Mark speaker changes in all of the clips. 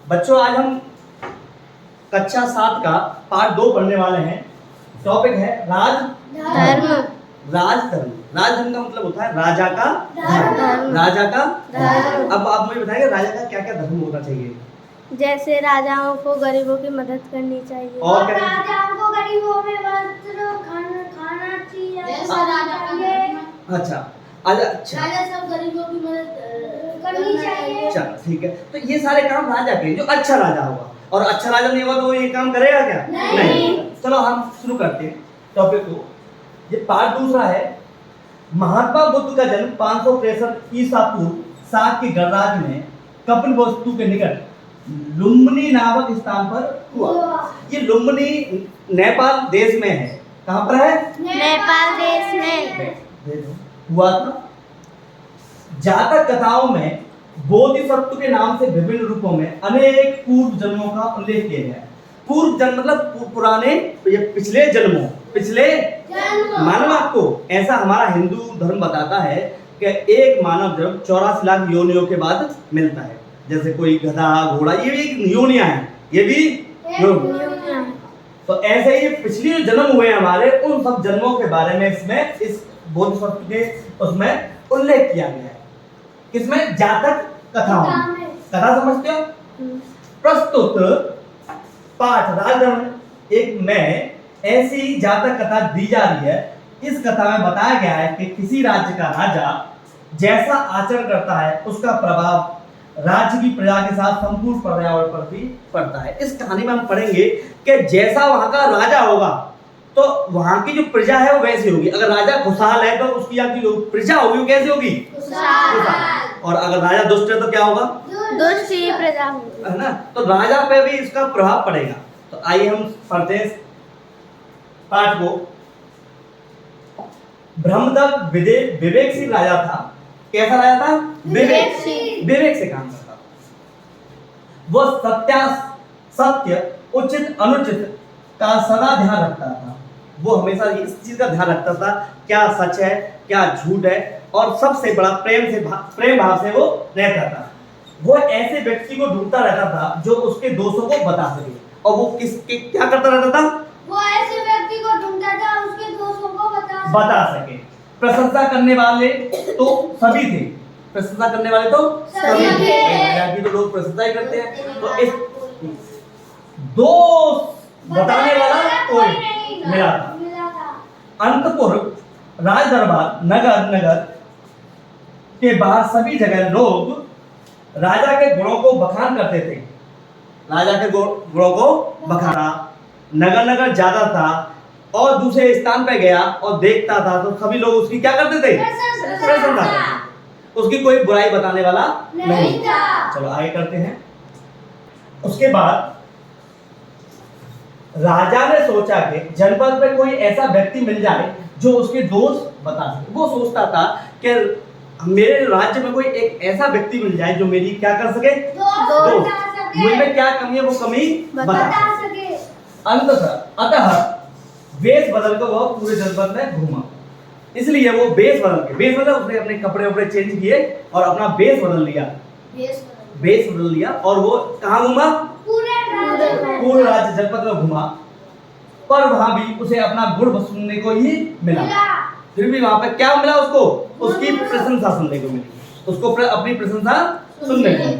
Speaker 1: बच्चों आज हम कक्षा 7 का पार्ट 2 पढ़ने वाले हैं। टॉपिक है राजधर्म। राजधर्म का मतलब होता है राजा का धर्म। राजा का धर्म। अब आप मुझे बताइए राजा का क्या क्या धर्म होना चाहिए।
Speaker 2: जैसे राजाओं को गरीबों की मदद करनी चाहिए
Speaker 1: और
Speaker 3: राजाओं को गरीबों में वस्त्र खाना चाहिए।
Speaker 1: अच्छा
Speaker 3: राजा सब गरीबों की मदद करनी चाहिए।
Speaker 1: चलो ठीक है, तो ये सारे काम राजा के, जो अच्छा राजा होगा। और अच्छा राजा नहीं होगा तो वो ये काम करेगा क्या? नहीं। चलो हम शुरू करते हैं टॉपिक को। ये पार्ट दूसरा है। महात्मा बुद्ध का जन्म 563 ईसा पूर्व सात के गणराज्य में कपिलवस्तु के निकट लुम्बिनी नामक स्थान पर हुआ। ये लुम्बिनी नेपाल देश में है। कहाँ पर है?
Speaker 2: नेपाल देश में
Speaker 1: हुआ था। जातक कथाओं में बोधिसत्व के नाम से विभिन्न रूपों में अनेक पूर्व जन्मों का उल्लेख किया गया है। पूर्व जन्म मतलब पुराने, पिछले जन्मों, पिछले मानव। आपको ऐसा हमारा हिंदू धर्म बताता है कि एक मानव जन्म 84 लाख योनियों के बाद मिलता है। जैसे कोई गधा, घोड़ा, ये भी एक योनियां हैं, ये भी योनियां। तो ऐसे ही पिछले जन्म हुए हमारे, उन सब जन्मों के बारे में इसमें इस बोधिसत्व के उसमें उल्लेख किया गया है। किसमें? जातक कथाओं में। कथा समझते हो? प्रस्तुत पाठ राजधर्म एक में ऐसी जातक कथा दी जा रही है। इस कथा में बताया गया है कि किसी राज्य का राजा जैसा आचरण करता है उसका प्रभाव राज्य की प्रजा के साथ संपूर्ण पर्यावरण पर भी पड़ता है। इस कहानी में हम पढ़ेंगे कि जैसा वहां का राजा होगा तो वहां की जो प्रजा है वो वैसी होगी। अगर राजा खुशहाल है तो उसकी यहाँ की जो प्रजा होगी वो कैसी होगी? खुशहाल। और अगर राजा दुष्ट है तो क्या होगा?
Speaker 2: दुष्ट ही प्रजा होगी,
Speaker 1: है ना। तो राजा पे भी इसका प्रभाव पड़ेगा। तो आइए हम पढ़ते हैं पाठ को। ब्रह्मदत्त विवेकशील राजा था। कैसा राजा था? विवेक से काम करता था। वह सत्य, उचित, अनुचित का सदा ध्यान रखता था। वो हमेशा इस चीज का ध्यान रखता था क्या सच है, क्या झूठ है, और सबसे बड़ा प्रेम भाव से वो रहता था। वो ऐसे व्यक्ति को ढूंढता रहता था जो उसके दोषों को बता सके। और वो क्या करता रहता था?
Speaker 3: वो ऐसे व्यक्ति को ढूंढता था उसके दोषों को
Speaker 1: बता सके। प्रशंसा करने वाले तो सभी थे। प्रशंसा करने वाले तो सभी थे। राजा की तो लोग प्रशंसा ही करते हैं। तो इस दोष बताने वाला कोई मिला था। अंतपुर, राज दरबार, नगर के बाहर सभी जगह लोग राजा के गुणों को बखान करते थे। राजा के गुणों को बखाना। नगर ज्यादा था और दूसरे स्थान पे गया और देखता था तो सभी लोग उसकी क्या करते थे? प्रशंसा करते। उसकी कोई बुराई बताने वाला नहीं था। चलो आगे करते हैं। उसके बाद राजा ने सोचा कि जनपद में कोई ऐसा व्यक्ति मिल जाए जो उसके दोष बता सके। वो सोचता था कि मेरे राज्य में कोई एक ऐसा व्यक्ति मिल जाए जो मेरी क्या कर सके? दोष, मुझमें क्या कमी है वो कमी बता सके। अतः वेश बदल कर वह पूरे जनपद में घूमा। इसलिए वो वेश बदल उसने अपने कपड़े चेंज किए और अपना वेश बदल लिया और वो कहाँ घूमा? पूरे राज्य जनपद में घुमा। पर वहां भी उसे अपना गुण सुनने को ही मिला। फिर भी वहां पे क्या मिला उसको? उसकी प्रशंसा सुनने को मिली। उसको अपनी प्रशंसा सुनने को मिली,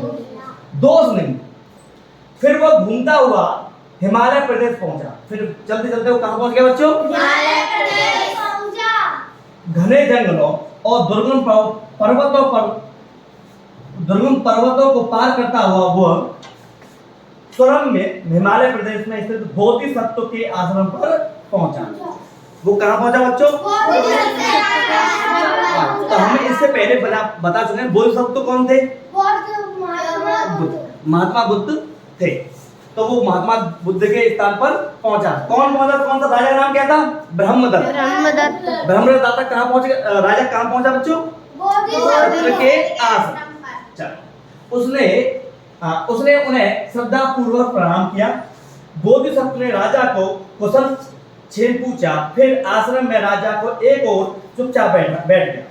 Speaker 1: दोष नहीं। फिर वो घूमता हुआ हिमालय प्रदेश पहुंचा। फिर चलते वो कहां पहुंच गया बच्चों?
Speaker 3: हिमालय प्रदेश पहुंचा।
Speaker 1: घने जंगलों और दुर्गम पर्वतों को पार करता हुआ वह स्वरम में हिमालय प्रदेश में स्थित बोधिसत्व के आश्रम पर पहुंचा। वो कहां पहुंचा बच्चों? तो हमें इससे पहले बता चुके हैं बोधिसत्व कौन थे? महात्मा बुद्ध थे। तो वो महात्मा बुद्ध के स्थान पर पहुंचा। कौन सा राजा का नाम क्या था? ब्रह्मदत्त दाता कहां पहुंच गया? राजा कहां पहुंचा बच्चों? बोधिसत्व के आश्रम। उसने उन्हें श्रद्धा पूर्वक प्रणाम किया। बोधिसत्व ने राजा को कुशल छेद पूछा। फिर आश्रम में राजा को एक और चुपचाप बैठ गया।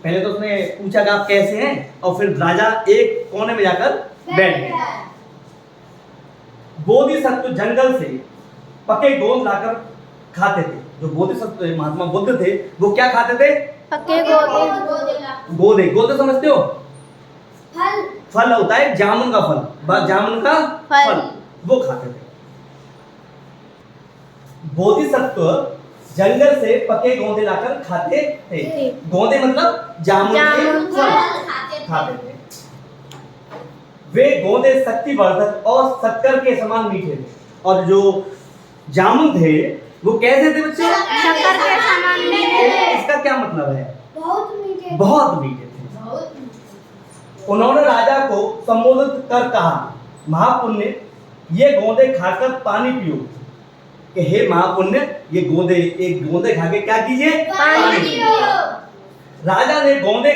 Speaker 1: पहले तो उसने पूछा कि आप कैसे हैं, और फिर राजा एक कोने में जाकर बैठ गया। बोधिसत्व जंगल से पके गोंद लाकर खाते थे। जो बोधिसत्व महात्मा बुद्ध थे वो क्या खाते थे?
Speaker 2: पके गोदे।
Speaker 1: गोदे। गोदे समझते हो?
Speaker 3: फल।
Speaker 1: फल होता है जामुन का फल, जामुन का फल वो खाते थे। बोधिसत्व जंगल से पके गोंदे लाकर खाते थे। गोंदे मतलब जामुन के फल खाते थे। वे गोंदे शक्तिवर्धक और शक्कर के समान मीठे थे। और जो जामुन थे वो कैसे थे बच्चे?
Speaker 2: शक्कर के समान मीठे थे।
Speaker 1: इसका क्या मतलब है?
Speaker 3: बहुत मीठे।
Speaker 1: बहुत मीठे थे। उन्होंने राजा को संबोधित कर कहा, महापुण्य, ये गोंदे खाकर पानी पियो। कि हे महापुण्य, ये गोंदे, एक गोंदे खा के क्या कीजिए?
Speaker 3: पानी पियो।
Speaker 1: राजा ने गोंदे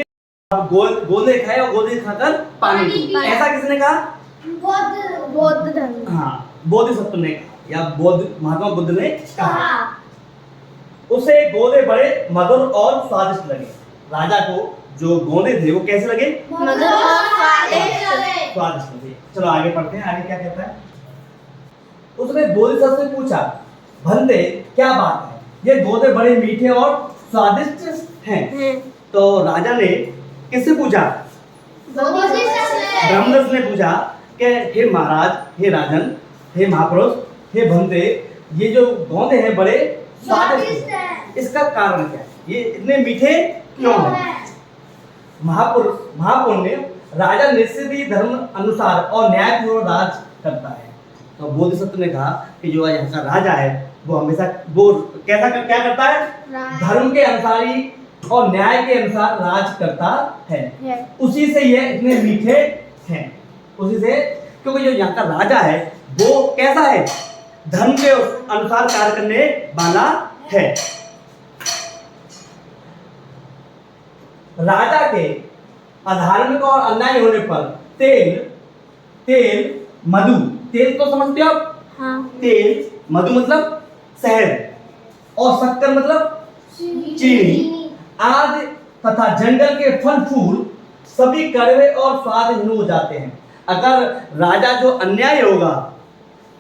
Speaker 1: खाए और गोंदे खाकर पानी पियो। ऐसा किसने कहा?
Speaker 3: बौद्ध
Speaker 2: धर्म।
Speaker 1: हाँ, बोधिसत्व ने कहा या महात्मा बुद्ध ने कहा। उसे गोंदे बड़े मधुर और स्वादिष्ट लगे। राजा को जो गोंदे थे वो कैसे लगे?
Speaker 2: मधुर और स्वादिष्ट।
Speaker 1: स्वादिष्ट लगे। चलो आगे पढ़ते हैं, आगे क्या कहता है। उसने बोधिसत्व से पूछा, भंते क्या बात है, ये गोंदे बड़े मीठे और स्वादिष्ट हैं। तो राजा ने किससे पूछा? ब्रह्मदत्त ने पूछा कि हे महाराज, हे राजन, हे महापुरुष, हे भंते, ये जो गोंदे हैं बड़े स्वादिष्ट हैं, इसका कारण क्या है? ये इतने मीठे क्यों हैं? महापुण्य, राजा निश्चित ही धर्म अनुसार और न्यायपूर्वक राज करता है। तो बोधिसत्व ने कहा कि जो यहाँ का राजा है वो हमेशा वो क्या करता है? धर्म के अनुसार ही और न्याय के अनुसार राज करता है। उसी से ये इतने मीठे हैं। उसी से, क्योंकि जो यहाँ का राजा है वो कैसा है? धर्म के अनुसार कार्य करने वाला है। राजा के अधार्मिक और अन्याय होने पर तेल मधु, तेल तो समझते हो आप?
Speaker 2: हाँ।
Speaker 1: तेल, मधु मतलब शहद और शक्कर मतलब चीनी आदि तथा जंगल के फल फूल सभी कड़वे और स्वादहीन हो जाते हैं। अगर राजा जो अन्याय होगा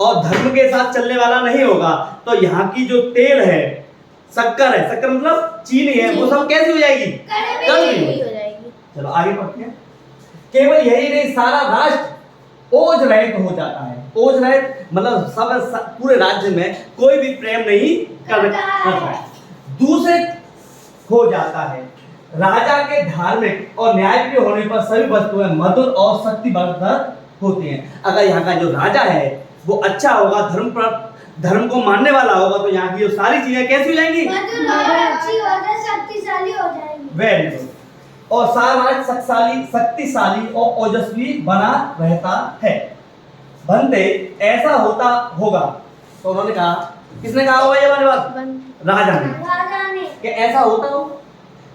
Speaker 1: और धर्म के साथ चलने वाला नहीं होगा तो यहाँ की जो तेल है, शक्कर है, शक्कर मतलब चीनी है, वो सब कैसी हो जाएगी? कड़वी हो जाएगी। चलो आगे पढ़ते हैं। केवल यही नहीं, सारा राष्ट्र ओज रहित हो जाता है। ओज रहित मतलब सब पूरे राज्य में कोई भी प्रेम नहीं करता है, दूषित हो जाता है। राजा के धार्मिक और न्यायप्रिय होने पर सभी वस्तुएं मधुर और शक्तिवर्धक होती हैं। अगर यहाँ का जो राजा है वो अच्छा होगा, धर्म को मानने वाला होगा तो यहाँ की जो सारी चीजें कैसी हो जाएंगी?
Speaker 3: शक्तिशाली हो जाएंगी।
Speaker 1: Very good. और सारा राज्य शक्तिशाली और ओजस्वी बना रहता है। भंते ऐसा होता होगा। तो उन्होंने कहा, किसने कहा होगा ये वाली बात? राजा ने कि ऐसा होता हो।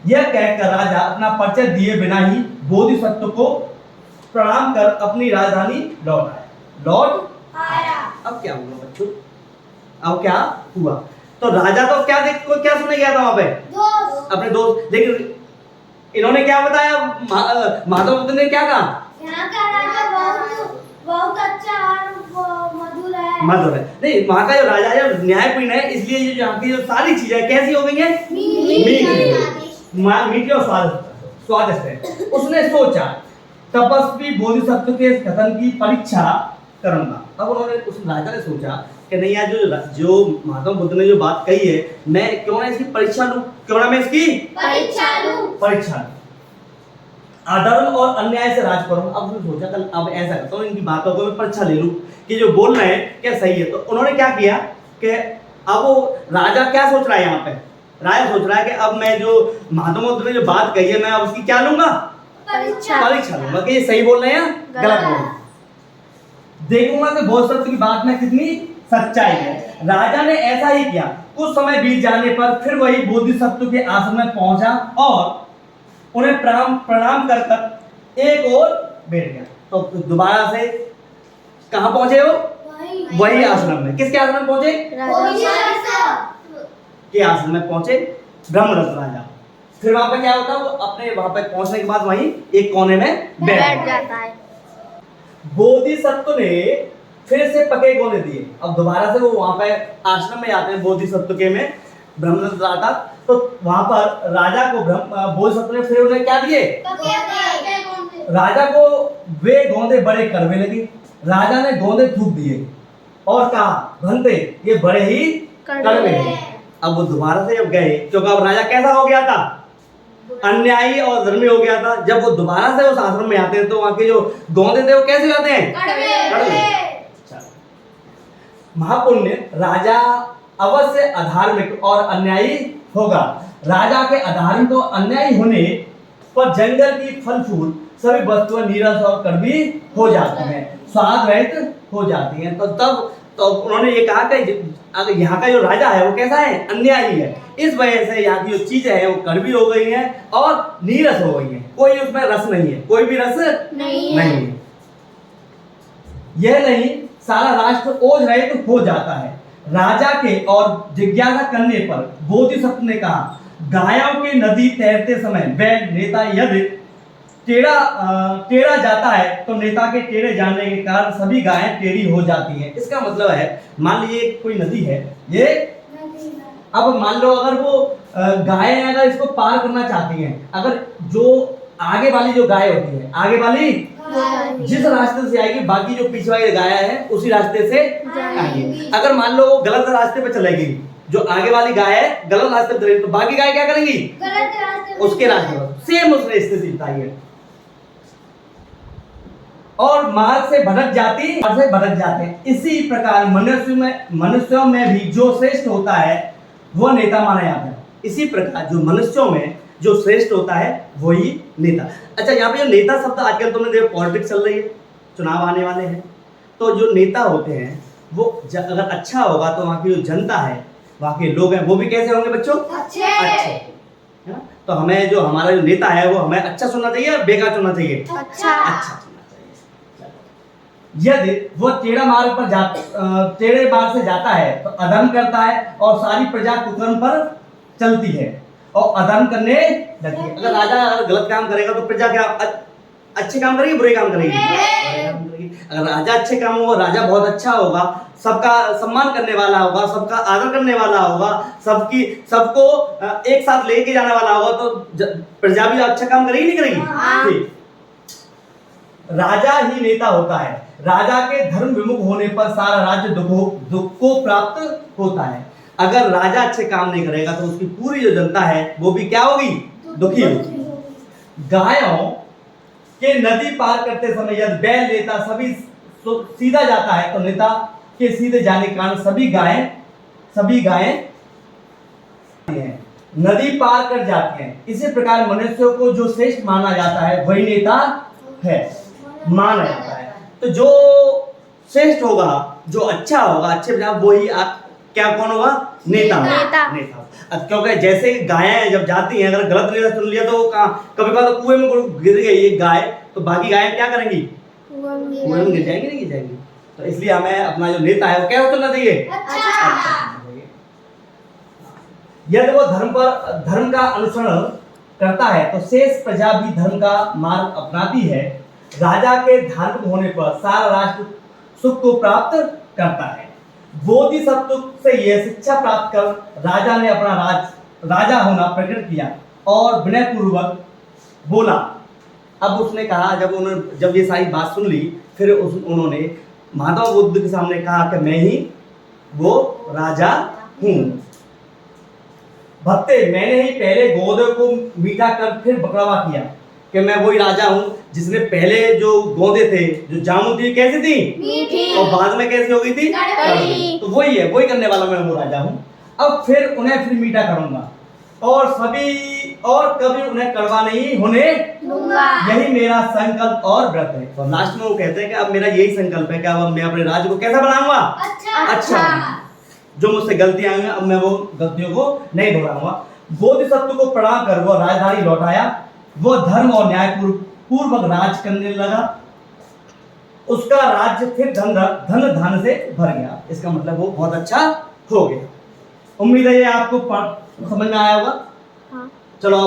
Speaker 1: यह कहकर राजा अपना परिचय दिए बिना ही बोधिसत्व को प्रणाम कर अपनी राजधानी लौट आया। अब क्या हुआ बच्चों? अब क्या हुआ? तो राजा तो क्या सुनने गया था वहां पे? अपने दोस्त। लेकिन इन्होंने क्या बताया? महात्मा बुद्ध ने क्या कहा?
Speaker 3: यहाँ का राजा बहुत अच्छा और
Speaker 1: मधुर है। नहीं, वहाँ का जो राजा है न्यायपूर्ण है, इसलिए ये यहाँ की जो सारी चीजें कैसी हो गई है? मीठी और स्वादिष्ट है। उसने सोचा तपस्वी बोधिसत्व के कथन की परीक्षा करूंगा। अब उस राजा ने सोचा कि नहीं यार, जो महात्मा बुद्ध ने जो बात कही है, मैं क्यों ना इसकी परीक्षा लूं, क्यों ना मैं इसकी परीक्षा लूं, अधर्म और अन्याय से राज करूं। अब उसने सोचा कल अब ऐसा करता हूं, इनकी बातों को मैं परीक्षा ले लूं कि जो बोल रहे हैं क्या सही है। तो उन्होंने क्या किया कि अब वो राजा क्या सोच रहा है यहाँ पे? राजा सोच रहा है कि अब मैं जो महात्मा बुद्ध ने जो बात कही है मैं अब उसकी क्या लूंगा? परीक्षा लूंगा कि ये सही बोल रहे हैं या गलत बोल रहे हैं। देखूंगा कि बोधिसत्व की बात में कितनी सच्चाई है। राजा ने ऐसा ही किया। कुछ समय बीत जाने पर फिर वही बोधिसत्व के आश्रम में पहुंचा और उन्हें प्रणाम कर एक और बैठ गया। तो दोबारा से कहां पहुंचे हो? वही आश्रम में। किसके आश्रम में पहुंचे? के आश्रम में पहुंचे ब्रह्मदत्त राजा। फिर वहां पे क्या होता है? वो अपने वहां पे पहुंचने के बाद वहीं एक कोने में बैठ
Speaker 2: जाता है।
Speaker 1: बोधिसत्व ने फिर से पके गोंदे दिए। अब दोबारा से वो वहां पे आश्रम में आते हैं बोधिसत्व के में, ब्रह्मदत्त राजा। तो वहां पर राजा को बोधिसत्व ने फिर उन्हें क्या दिए? राजा को वे गोंदे बड़े कड़वे लगे। राजा ने गोंदे थूक दिए और कहा, भंते ये बड़े ही कड़वे हैं। अब वो दोबारा से जब गए, क्योंकि अब राजा कैसा हो गया था? अन्यायी और धर्मी हो गया था। जब वो दोबारा से उस आश्रम में आते हैं तो वहां के जो गोंदे थे वो कैसे जाते हैं? कड़वे। महापुण्य राजा अवश्य अधार्मिक और अन्यायी होगा। राजा के अधार्मिक और अन्यायी होने पर जंगल की फल फूल सभी वस्तुएं नीरस और कड़वी हो जाती हैं, स्वाद रहित हो जाती हैं। तो उन्होंने ये कहा कि अगर यहाँ का जो राजा है वो कैसा है? अन्यायी है। इस वजह से यहाँ की जो चीजें हैं वो कड़वी हो गई हैं और नीरस हो गई हैं, कोई उसमें रस नहीं है, कोई भी रस नहीं है। यह नहीं, सारा राष्ट्र ओज रहित हो जाता है। राजा के और जिज्ञासा करने पर बोधिसत्व ने कहा, गायों की नदी तैरते समय बैल नेता यदि टेढ़ा जाता है तो नेता के टेढ़े जाने के कारण सभी गायें टेढ़ी हो जाती हैं। इसका मतलब है, मान लीजिए कोई नदी है, ये अब मान लो अगर वो गायें अगर इसको पार करना चाहती हैं, अगर जो आगे वाली जो गाय होती है, आगे वाली जिस रास्ते से आएगी, बाकी जो पीछे वाली गाय है उसी रास्ते से आएगी। अगर मान लो वो गलत रास्ते पे चलेगी, जो आगे वाली गाय है गलत रास्ते पे चलेगी, तो बाकी गाय क्या करेंगी? उसके रास्ते पर। सेम उसने स्थिति बताई है। और मार्ग से भटक जाते हैं। इसी प्रकार मनुष्यों में भी जो श्रेष्ठ होता है वो नेता माना जाता है। इसी प्रकार जो मनुष्यों में जो श्रेष्ठ होता है वही नेता। अच्छा, यहाँ पे जो नेता शब्द आजकल तुमने देखो, पॉलिटिक्स चल रही है, चुनाव आने वाले हैं, तो जो नेता होते हैं वो अगर अच्छा होगा तो वहाँ की जो जनता है, वहाँ के लोग हैं, वो भी कैसे होंगे बच्चों? अच्छे है ना? तो हमें जो हमारा जो नेता है वो हमें अच्छा चुनना चाहिए या बेकार चुनना चाहिए? अच्छा चुनना चाहिए। यदि वो टेढ़े मार्ग से जाता है तो अधर्म करता है और सारी प्रजा कुकर्म पर चलती है और अधर्म करने लगती है। अगर राजा गलत काम करेगा तो प्रजा क्या अच्छे काम करेगी, बुरे काम करेगी? अगर राजा अच्छे काम होगा, राजा बहुत अच्छा होगा, सबका सम्मान करने वाला होगा, सबका आदर करने वाला होगा, सबको एक साथ लेके जाने वाला होगा, तो प्रजा भी अच्छा काम करेगी नहीं करेगी? ठीक। राजा ही नेता होता है। राजा के धर्म विमुख होने पर सारा राज्य दुख को प्राप्त होता है। अगर राजा अच्छे काम नहीं करेगा तो उसकी पूरी जो जनता है वो भी क्या होगी? दुखी होगी। गायों के नदी पार करते समय यदि बैल नेता सभी सीधा जाता है तो नेता के सीधे जाने के कारण सभी गायें नदी पार कर जाती हैं। इसी प्रकार मनुष्यों को जो श्रेष्ठ माना जाता है वही नेता है, माना जाता है। तो जो श्रेष्ठ होगा, जो अच्छा होगा, अच्छे वही क्या कौन होगा? नेता। अब क्योंकि जैसे गायें जब जाती हैं, अगर गलत रास्ता चुन लिया तो कभी कभार तो कुएं में गिर गई एक गाय, तो बाकी गायें क्या करेंगी? कुएं में गिर जाएंगी, नहीं गिर जाएंगी। तो इसलिए हमें अपना जो नेता है वो क्या चुनना चाहिए? अच्छा। यदि वो धर्म का अनुसरण करता है तो शेष प्रजा भी धर्म का मार्ग अपनाती है। राजा के धार्मिक होने पर सारा राष्ट्र सुख को प्राप्त करता है। बोधिसत्व से यह शिक्षा प्राप्त कर राजा ने अपना राजा होना प्रकट किया और विनय पूर्वक बोला। अब उसने कहा, जब ये सारी बात सुन ली, फिर उन्होंने महात्मा बुद्ध के सामने कहा कि मैं ही वो राजा हूँ। भक्ते, मैंने ही पहले गोदे को मीठा कर फिर बकरावा किया कि मैं वही राजा हूँ जिसने पहले जो गोंदे थे, जो जामुन थी, कैसी थी? मीठी। और बाद में कैसी हो गई थी? कड़वी। तो वही है, वही करने वाला मैं वो राजा हूँ। अब फिर मीठा करूंगा और कभी उन्हें कड़वा नहीं होने दूंगा। यही मेरा संकल्प और व्रत है। तो लास्ट में वो कहते हैं कि अब मेरा यही संकल्प है कि अब मैं अपने राज्य को कैसा बनाऊंगा? अच्छा। जो मुझसे गलतियां आई हैं अब मैं वो गलतियों को नहीं दोहराऊंगा। बोधिसत्व को प्रणाम कर वो राजधानी लौटाया। वो धर्म और न्याय पूर्वक राज करने लगा। उसका राज्य फिर धन से भर गया। इसका मतलब वो बहुत अच्छा हो गया। उम्मीद है ये आपको समझ में आया होगा। हाँ। चलो।